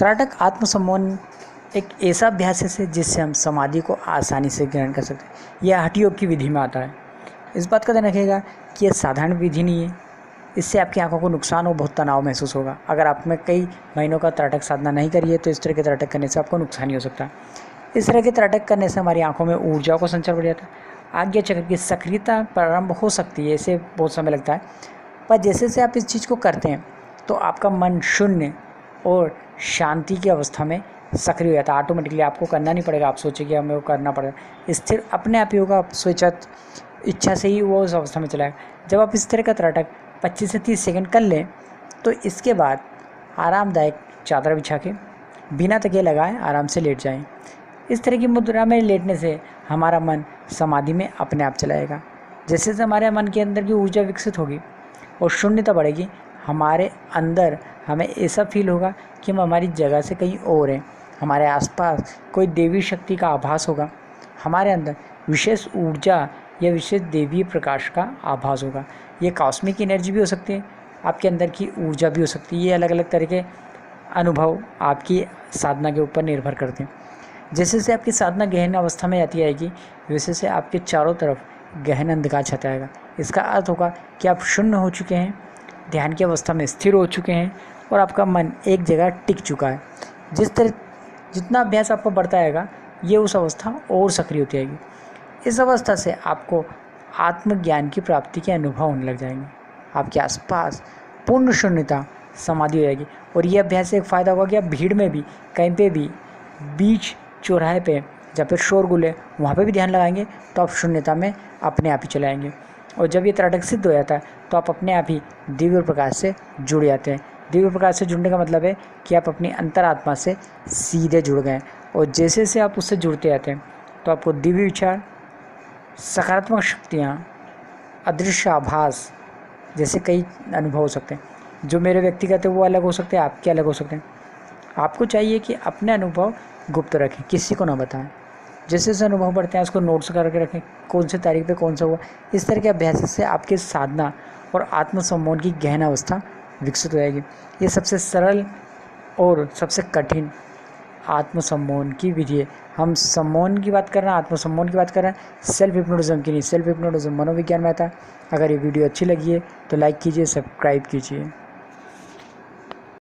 त्राटक आत्मसम्मोहन एक ऐसा अभ्यास है जिससे हम समाधि को आसानी से ग्रहण कर सकते हैं। यह हठ योग की विधि में आता है। इस बात का ध्यान रखिएगा कि यह साधारण विधि नहीं है। इससे आपकी आंखों को नुकसान और बहुत तनाव महसूस होगा। अगर आपने कई महीनों का त्राटक साधना नहीं करी है तो इस तरह के त्राटक करने से आपको नुकसान ही हो सकता है। इस तरह के त्राटक करने से हमारी आंखों में ऊर्जा को संचार बढ़ जाता है। आज्ञा चक्र की सक्रियता प्रारंभ हो सकती है। इसे बहुत समय लगता है, पर जैसे जैसे आप इस चीज़ को करते हैं तो आपका मन शून्य और शांति की अवस्था में सक्रिय हो जाता है। ऑटोमेटिकली आपको करना नहीं पड़ेगा, आप सोचेंगे हमें वो करना पड़ेगा, स्थिर अपने आप ही होगा। स्वेच्छा इच्छा से ही वो उस अवस्था में चलाएगा। जब आप इस तरह का त्राटक 25 से 30 सेकंड कर लें तो इसके बाद आरामदायक चादर बिछा के बिना तकिए लगाए आराम से लेट जाएं। इस तरह की मुद्रा में लेटने से हमारा मन समाधि में अपने आप चलाएगा। जैसे जैसे हमारे मन के अंदर की ऊर्जा विकसित होगी और शून्यता बढ़ेगी, हमारे अंदर हमें ऐसा फील होगा कि हम हमारी जगह से कहीं और हैं। हमारे आसपास कोई देवी शक्ति का आभास होगा। हमारे अंदर विशेष ऊर्जा या विशेष देवीय प्रकाश का आभास होगा। ये कॉस्मिक एनर्जी भी हो सकती है, आपके अंदर की ऊर्जा भी हो सकती है। ये अलग अलग तरह के अनुभव आपकी साधना के ऊपर निर्भर करते हैं। जैसे जैसे आपकी साधना गहन अवस्था में जाती आएगी वैसे से आपके चारों तरफ गहन अंधकार छाता आएगा। इसका अर्थ होगा कि आप शून्य हो चुके हैं, ध्यान की अवस्था में स्थिर हो चुके हैं और आपका मन एक जगह टिक चुका है। जितना अभ्यास आपको बढ़ता आएगा ये उस अवस्था और सक्रिय होती आएगी। इस अवस्था से आपको आत्मज्ञान की प्राप्ति के अनुभव होने लग जाएंगे। आपके आसपास पूर्ण शून्यता समाधि हो जाएगी। और ये अभ्यास से एक फ़ायदा होगा कि आप भीड़ में भी, कहीं पे भी, बीच चौराहे पे जब फिर शोरगुल है वहाँ पे भी ध्यान लगाएंगे तो आप शून्यता में अपने आप ही चले आएंगे। और जब ये त्राटक सिद्ध हो जाता है तो आप अपने आप ही दिव्य प्रकाश से जुड़ जाते हैं। दिव्य प्रकाश से जुड़ने का मतलब है कि आप अपनी अंतरात्मा से सीधे जुड़ गए। और जैसे जैसे आप उससे जुड़ते जाते हैं तो आपको दिव्य विचार, सकारात्मक शक्तियाँ, अदृश्य आभास जैसे कई अनुभव हो सकते हैं। जो मेरे व्यक्तिगत है वो अलग हो सकते हैं, आपके अलग हो सकते हैं। आपको चाहिए कि अपने अनुभव गुप्त रखें, किसी को ना बताएं। जैसे जैसे अनुभव बढ़ते हैं उसको नोट्स करके रखें, कौन से तारीख पे कौन सा हुआ। इस तरह के अभ्यास से आपके साधना और आत्मसम्मोहन की गहन अवस्था विकसित हो जाएगी। ये सबसे सरल और सबसे कठिन आत्मसम्मोहन की विधि है। हम सम्मोहन की बात कर रहे हैं, आत्मसम्मोहन की बात कर रहे हैं, सेल्फ हिप्नोटिज्म की नहीं। सेल्फ हिप्नोटिज्म मनोविज्ञान में आता है। अगर ये वीडियो अच्छी लगी है तो लाइक कीजिए, सब्सक्राइब कीजिए।